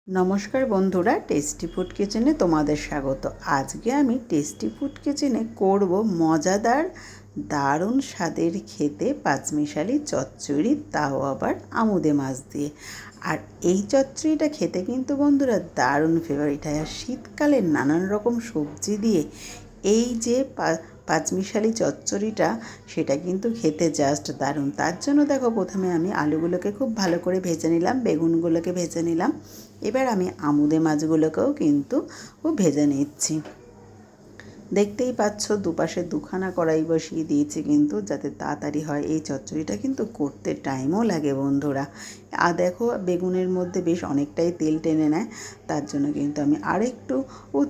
নমস্কার বন্ধুরা, tasty food কিচেনে তোমাদের স্বাগত। আজকে আমি টেস্টি ফুড কিচেনে করব মজাদার দারুণ স্বাদের খেতে পাঁচমিশালি চচ্চড়ি, তাও আবার আমুদে মাছ দিয়ে। আর এই চচ্চড়িটা খেতে কিন্তু বন্ধুরা দারুণ ফেভারিট হয়। আর শীতকালে নানান রকম সবজি দিয়ে এই যে পাঁচমিশালি চচ্চড়িটা, সেটা কিন্তু খেতে জাস্ট দারুণ। তার জন্য দেখো, প্রথমে আমি আলুগুলোকে খুব ভালো করে ভেজে নিলাম, বেগুনগুলোকে ভেজে নিলাম। এবার আমি আমুদে মাছগুলোকেও কিন্তু ভেজে নিচ্ছি। দেখতেই পাচ্ছ দুপাশে দুখানা কড়াই বসিয়ে দিয়েছি কিন্তু, যাতে তাড়াতাড়ি হয়। এই চচ্চড়িটা কিন্তু করতে টাইমও লাগে বন্ধুরা। আর দেখো, বেগুনের মধ্যে বেশ অনেকটাই তেল টেনে নেয়, তার জন্য কিন্তু আমি আরেকটু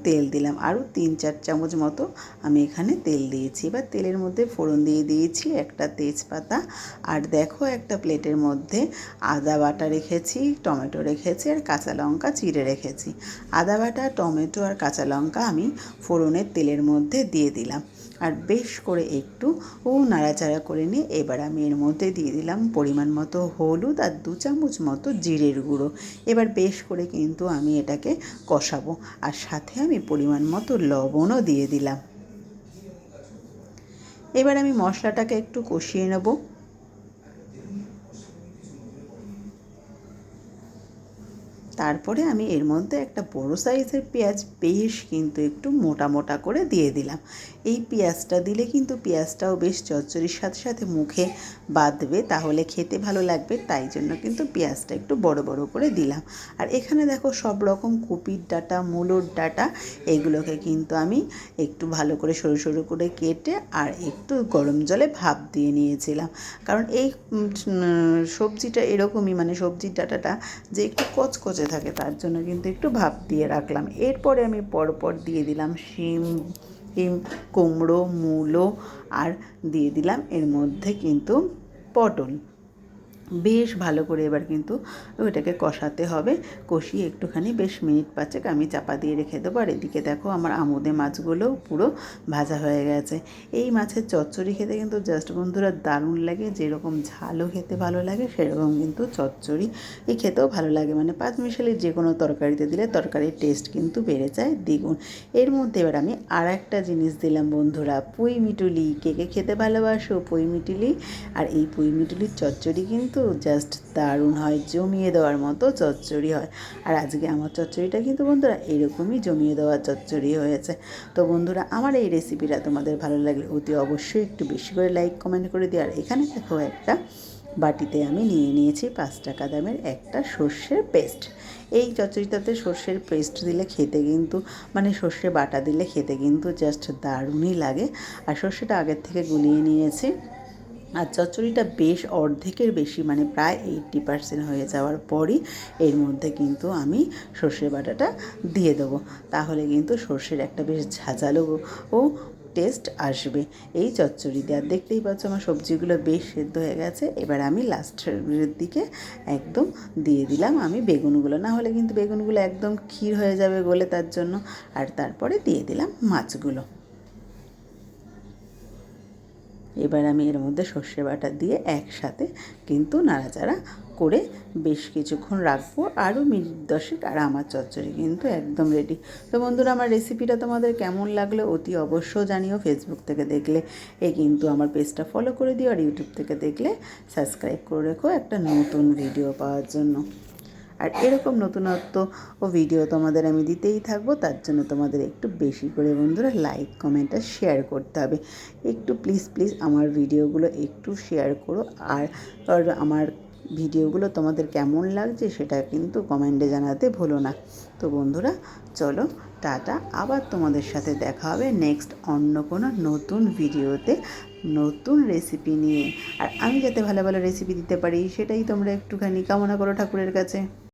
তেল দিলাম। আরও 3-4 চামচ মতো আমি এখানে তেল দিয়েছি। এবার তেলের মধ্যে ফোড়ন দিয়ে দিয়েছি একটা তেজপাতা। আর দেখো, একটা প্লেটের মধ্যে আদা বাটা রেখেছি, টমেটো রেখেছি, আর কাঁচা লঙ্কা চিড়ে রেখেছি। আদা বাটা, টমেটো আর কাঁচা লঙ্কা আমি ফোড়নের তেলের মধ্যে দিয়ে দিলাম। আর বেশ করে একটু নাড়াচাড়া করে নিয়ে এবার আমি এর মধ্যে দিয়ে দিলাম পরিমাণ মতো হলুদ আর 2 চামচ মতো জিরের গুঁড়ো। এবার বেশ করে কিন্তু আমি এটাকে কষাবো, আর সাথে আমি পরিমাণ মতো লবণও দিয়ে দিলাম। এবার আমি মশলাটাকে একটু কষিয়ে নেব। তারপরে আমি এর মধ্যে একটা বড় সাইজের পেঁয়াজ বেশ কিন্তু একটু মোটা মোটা করে দিয়ে দিলাম। এই পেঁয়াজটা দিলে কিন্তু পেঁয়াজটাও বেশ চচ্চড়ির সাথে সাথে মুখে বাঁধবে, তাহলে খেতে ভালো লাগবে। তাই জন্য কিন্তু পেঁয়াজটা একটু বড় বড় করে দিলাম। আর এখানে দেখো, সব রকম কপির ডাঁটা, মূলোর ডাঁটা, এগুলোকে কিন্তু আমি একটু ভালো করে সরু সরু করে কেটে আর একটু গরম জলে ভাপ দিয়ে নিয়েছিলাম। কারণ এই সবজিটা এরকমই, মানে সবজির ডাঁটাটা যে একটু কচকচে থাকে, তার জন্য কিন্তু একটু ভাপ দিয়ে রাখলাম। এরপরে আমি পরপর দিয়ে দিলাম শিম, কুমড়ো, মূলো, আর দিয়ে দিলাম এর মধ্যে কিন্তু পটল। বেশ ভালো করে এবার কিন্তু ওইটাকে কষাতে হবে। কষিয়ে একটুখানি বেশ মিনিট 5 আমি চাপা দিয়ে রেখে দেবো। আর এদিকে দেখো, আমার আমুদে মাছগুলোও পুরো ভাজা হয়ে গেছে। এই মাছের চচ্চড়ি খেতে কিন্তু জাস্ট বন্ধুরা দারুণ লাগে। যেরকম ঝালও খেতে ভালো লাগে, সেরকম কিন্তু চচ্চড়ি খেতেও ভালো লাগে। মানে পাঁচমিশালি যে কোনো তরকারিতে দিলে তরকারির টেস্ট কিন্তু বেড়ে যায় দ্বিগুণ। এর মধ্যে এবার আমি আর একটা জিনিস দিলাম বন্ধুরা, পুঁই মিটুলি। কে কে খেতে ভালোবাসো পুঁই মিটুলি? আর এই পুঁই মিটুলির চচ্চড়ি কিন্তু জাস্ট দারুণ হয়, জমিয়ে দেওয়ার মতো চচ্চড়ি হয়। আর আজকে আমার চচ্চড়িটা কিন্তু বন্ধুরা এরকমই জমিয়ে দেওয়া চচ্চড়ি হয়েছে। তো বন্ধুরা, আমার এই রেসিপিটা তোমাদের ভালো লাগলে অতি অবশ্যই একটু বেশি করে লাইক কমেন্ট করে দিও। আর এখানে দেখো, একটা বাটিতে আমি নিয়ে নিয়েছি 5 টাকা দামের একটা সর্ষের পেস্ট। এই চচ্চড়িটাতে সর্ষের পেস্ট দিলে খেতে কিন্তু, মানে সর্ষে বাটা দিলে খেতে কিন্তু জাস্ট দারুণই লাগে। আর সর্ষেটা আগের থেকে গুলিয়ে নিয়েছি। আর চচ্চড়িটা বেশ অর্ধেকের বেশি, মানে প্রায় 80% হয়ে যাওয়ার পরই এর মধ্যে কিন্তু আমি সর্ষে বাটাটা দিয়ে দেবো। তাহলে কিন্তু সর্ষের একটা বেশ ঝাঁঝালো ও টেস্ট আসবে এই চচ্চড়িতে। আর দেখতেই পাচ্ছ, আমার সবজিগুলো বেশ সেদ্ধ হয়ে গেছে। এবার আমি লাস্টের দিকে একদম দিয়ে দিলাম আমি বেগুনগুলো, না হলে কিন্তু বেগুনগুলো একদম ক্ষীর হয়ে যাবে গলে, তার জন্য। আর তারপরে দিয়ে দিলাম মাছগুলো। এবার আমি এর মধ্যে সর্ষে বাটা দিয়ে একসাথে কিন্তু নাড়াচাড়া করে বেশ কিছুক্ষণ রাখবো, আরও মিনিট 10। আর আমার চচ্চড়ি কিন্তু একদম রেডি। তো বন্ধুরা, আমার রেসিপিটা তোমাদের কেমন লাগলো অতি অবশ্য জানিও। ফেসবুক থেকে দেখলে কিন্তু আমার পেজটা ফলো করে দিও, আর ইউটিউব থেকে দেখলে সাবস্ক্রাইব করে রেখো একটা নতুন ভিডিও পাওয়ার জন্য। আর এরকম নতুনত্ব ভিডিও তোমাদের আমি দিতেই থাকবো। তার জন্য তোমাদের একটু বেশি করে বন্ধুরা লাইক, কমেন্ট আর শেয়ার করতে হবে। একটু প্লিজ প্লিজ আমার ভিডিওগুলো একটু শেয়ার করো। আর আমার ভিডিওগুলো তোমাদের কেমন লাগছে সেটা কিন্তু কমেন্টে জানাতে ভুলো না। তো বন্ধুরা, চলো টাটা, আবার তোমাদের সাথে দেখা হবে নেক্সট অন্য কোনো নতুন ভিডিওতে, নতুন রেসিপি নিয়ে। আর আমি যাতে ভালো ভালো রেসিপি দিতে পারি, সেটাই তোমরা একটুখানি কামনা করো ঠাকুরের কাছে।